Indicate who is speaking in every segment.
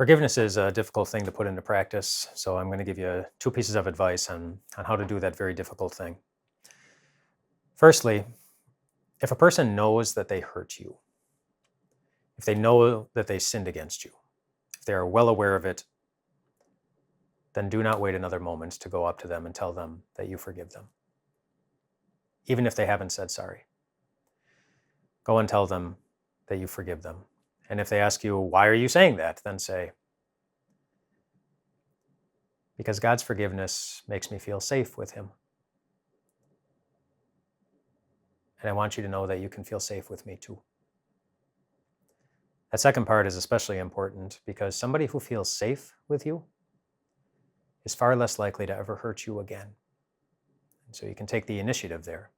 Speaker 1: Forgiveness is a difficult thing to put into practice, so I'm going to give you two pieces of advice on how to do that very difficult thing. Firstly, if a person knows that they hurt you, if they know that they sinned against you, if they are well aware of it, then do not wait another moment to go up to them and tell them that you forgive them, even if they haven't said sorry. Go and tell them that you forgive them. And if they ask you, why are you saying that? Then say, because God's forgiveness makes me feel safe with him. And I want you to know that you can feel safe with me too. That second part is especially important because somebody who feels safe with you is far less likely to ever hurt you again. And so you can take the initiative there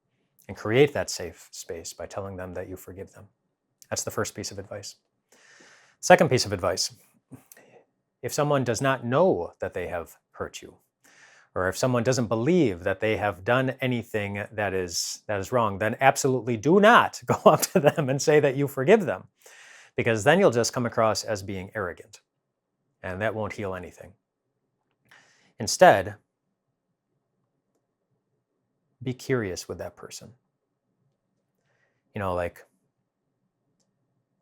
Speaker 1: and create that safe space by telling them that you forgive them. That's the first piece of advice. Second piece of advice, if someone does not know that they have hurt you, or if someone doesn't believe that they have done anything that is wrong, then absolutely do not go up to them and say that you forgive them, because then you'll just come across as being arrogant, and that won't heal anything. Instead, be curious with that person.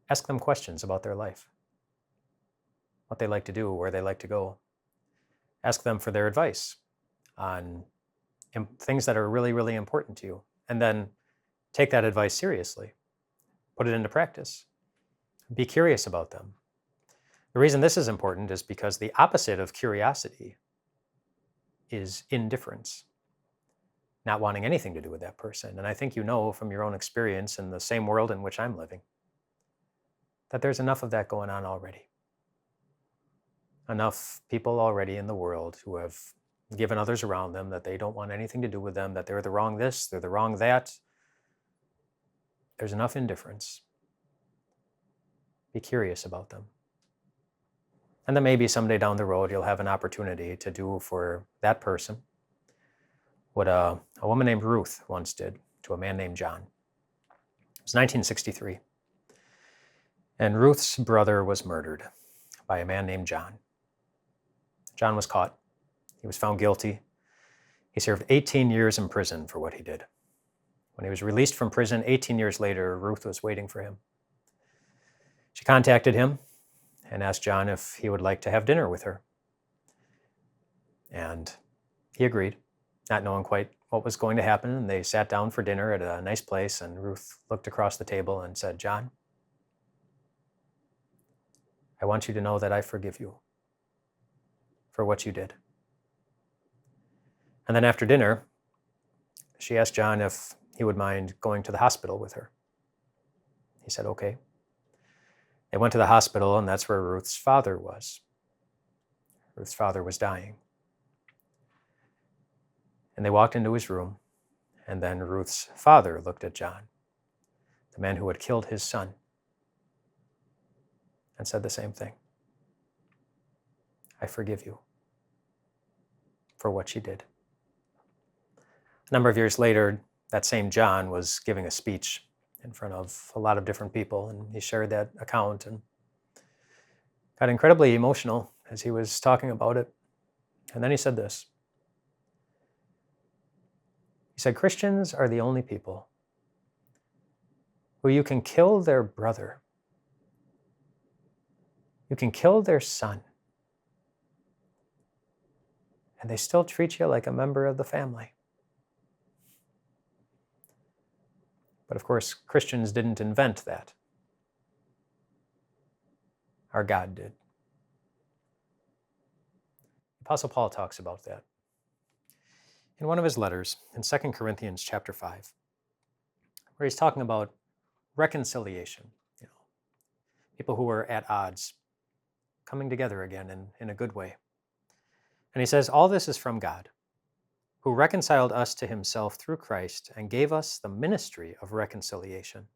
Speaker 1: Ask them questions about their life, what they like to do, where they like to go. Ask them for their advice on things that are really, really important to you. And then take that advice seriously. Put it into practice. Be curious about them. The reason this is important is because the opposite of curiosity is indifference, not wanting anything to do with that person. And I think you know from your own experience in the same world in which I'm living that there's enough of that going on already. Enough people already in the world who have given others around them that they don't want anything to do with them, that they're the wrong this, they're the wrong that. There's enough indifference. Be curious about them. And then maybe someday down the road, you'll have an opportunity to do for that person what a woman named Ruth once did to a man named John. It was 1963. And Ruth's brother was murdered by a man named John. John was caught. He was found guilty. He served 18 years in prison for what he did. When he was released from prison 18 years later, Ruth was waiting for him. She contacted him and asked John if he would like to have dinner with her. And he agreed, not knowing quite what was going to happen. And they sat down for dinner at a nice place, and Ruth looked across the table and said, "John, I want you to know that I forgive you for what you did." And then after dinner, she asked John if he would mind going to the hospital with her. He said, okay. They went to the hospital, and that's where Ruth's father was. Ruth's father was dying. And they walked into his room, and then Ruth's father looked at John, the man who had killed his son, and said the same thing. I forgive you for what you did. A number of years later, that same John was giving a speech in front of a lot of different people, and he shared that account and got incredibly emotional as he was talking about it. And then he said this. He said, Christians are the only people who you can kill their brother, you can kill their son, and they still treat you like a member of the family. But of course, Christians didn't invent that. Our God did. Apostle Paul talks about that in one of his letters in 2 Corinthians chapter 5, where he's talking about reconciliation. People who were at odds coming together again in a good way. And he says, all this is from God, who reconciled us to himself through Christ and gave us the ministry of reconciliation.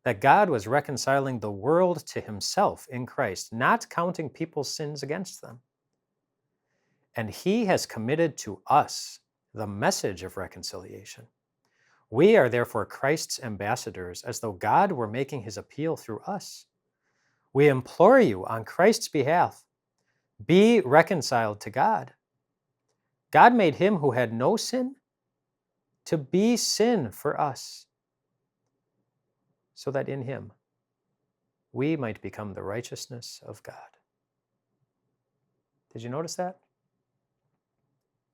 Speaker 1: That God was reconciling the world to himself in Christ, not counting people's sins against them. And he has committed to us the message of reconciliation. We are therefore Christ's ambassadors, as though God were making his appeal through us. We implore you on Christ's behalf, be reconciled to God. God made him who had no sin to be sin for us, so that in him we might become the righteousness of God. Did you notice that?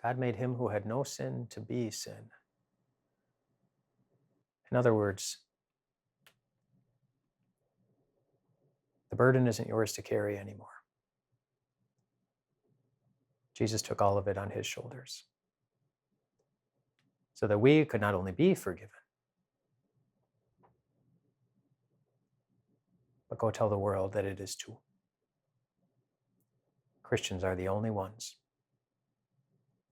Speaker 1: God made him who had no sin to be sin. In other words, the burden isn't yours to carry anymore. Jesus took all of it on his shoulders, so that we could not only be forgiven, but go tell the world that it is too. Christians are the only ones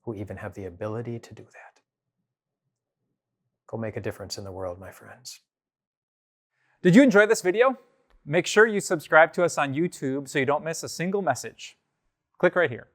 Speaker 1: who even have the ability to do that. Go make a difference in the world, my friends.
Speaker 2: Did you enjoy this video? Make sure you subscribe to us on YouTube so you don't miss a single message. Click right here.